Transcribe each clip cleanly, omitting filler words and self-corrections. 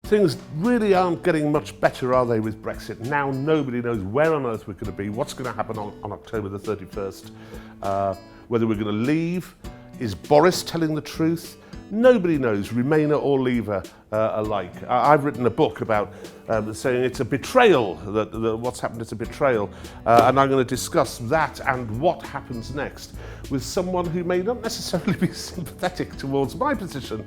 Things really aren't getting much better, are they, with Brexit? Now nobody knows where on earth we're going to be, what's going to happen on October the 31st, whether we're going to leave. Is Boris telling the truth? Nobody knows, Remainer or Leaver alike. I've written a book about saying it's a betrayal, that what's happened is a betrayal, and I'm going to discuss that and what happens next with someone who may not necessarily be sympathetic towards my position,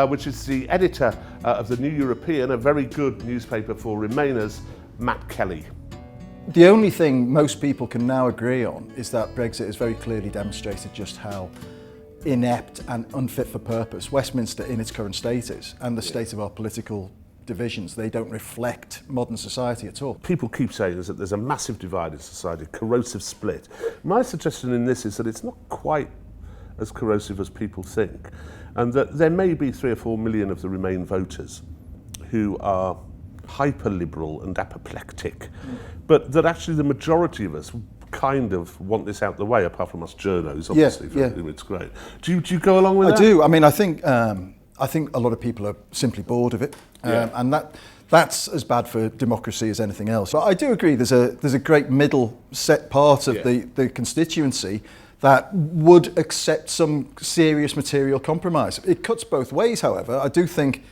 which is the editor of the New European, a very good newspaper for Remainers, Matt Kelly. The only thing most people can now agree on is that Brexit has very clearly demonstrated just how inept and unfit for purpose Westminster in its current state is, and the state of our political divisions. They don't reflect modern society at all. People keep saying that there's a massive divide in society, a corrosive split. My suggestion in this is that it's not quite as corrosive as people think, and that there may be 3 or 4 million of the Remain voters who are hyper-liberal and apoplectic, but that actually the majority of us kind of want this out the way, apart from us journos, obviously. Yeah. It's great. Do you go along with that? I do. I mean, I think a lot of people are simply bored of it, and that's as bad for democracy as anything else. But I do agree. There's a great middle set part of the constituency that would accept some serious material compromise. It cuts both ways, however. I do think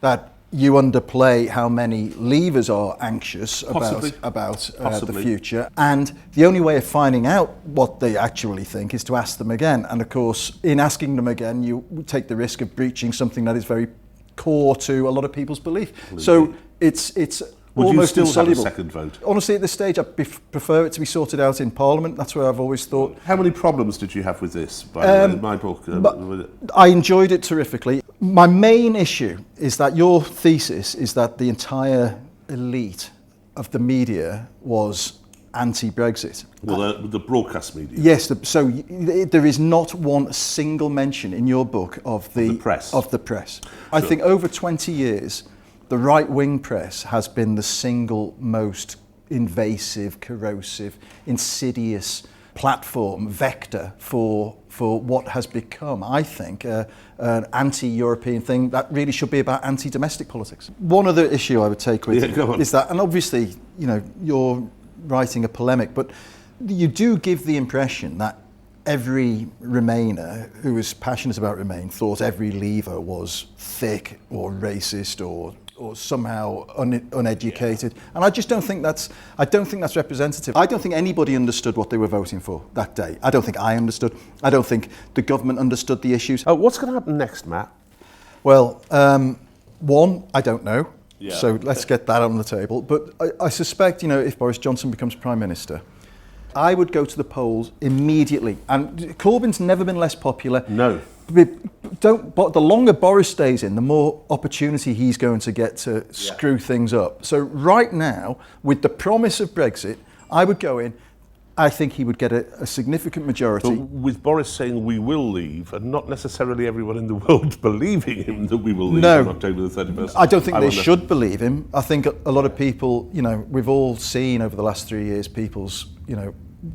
that you underplay how many Leavers are anxious about the future, and the only way of finding out what they actually think is to ask them again. And of course, in asking them again, you take the risk of breaching something that is very core to a lot of people's belief. So it's would almost you still insoluble. have a second vote? Honestly, at this stage, I prefer it to be sorted out in Parliament. That's where I've always thought. How many problems did you have with this, by my book? I enjoyed it terrifically. My main issue is that your thesis is that the entire elite of the media was anti-Brexit. Well, the broadcast media. Yes, so there is not one single mention in your book of the press. I think over 20 years, the right-wing press has been the single most invasive, corrosive, insidious platform, vector for what has become, I think, an anti-European thing that really should be about anti-domestic politics. One other issue I would take with you is that, and obviously, you're writing a polemic, but you do give the impression that every Remainer who is passionate about Remain thought every Leaver was thick or racist or somehow uneducated, and I just don't think that's representative. I don't think anybody understood what they were voting for that day. I don't think I understood. I don't think the government understood the issues. What's going to happen next, Matt? Well, one, I don't know. Yeah. So let's get that on the table. But I suspect, if Boris Johnson becomes Prime Minister, I would go to the polls immediately. And Corbyn's never been less popular. No. But the longer Boris stays in, the more opportunity he's going to get to screw things up. So right now, with the promise of Brexit, I would go in. I think he would get a significant majority. But with Boris saying we will leave, and not necessarily everyone in the world believing him that we will leave on October the 31st. I don't think they should believe him. I think a lot of people, we've all seen over the last 3 years people's,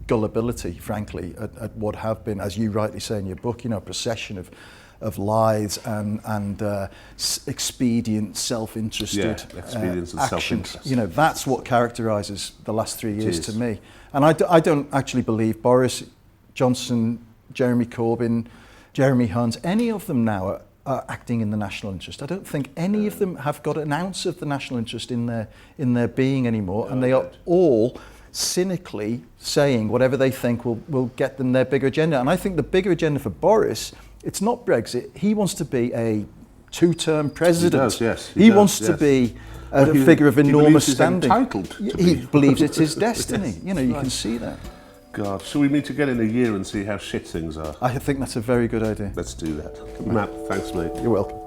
gullibility, frankly, at what have been, as you rightly say in your book, a procession of lies and expedient, self-interested actions. That's what characterises the last 3 years to me. And I don't actually believe Boris Johnson, Jeremy Corbyn, Jeremy Hunt, any of them now are acting in the national interest. I don't think any of them have got an ounce of the national interest in their being anymore, and they are all cynically saying whatever they think will get them their bigger agenda. And I think the bigger agenda for Boris, it's not Brexit. He wants to be a two-term president. He does, yes. He wants to be a figure of enormous standing. He believes it's his destiny. You can see that. God, shall we meet again in a year and see how shit things are? I think that's a very good idea. Let's do that. Matt, thanks mate. You're welcome.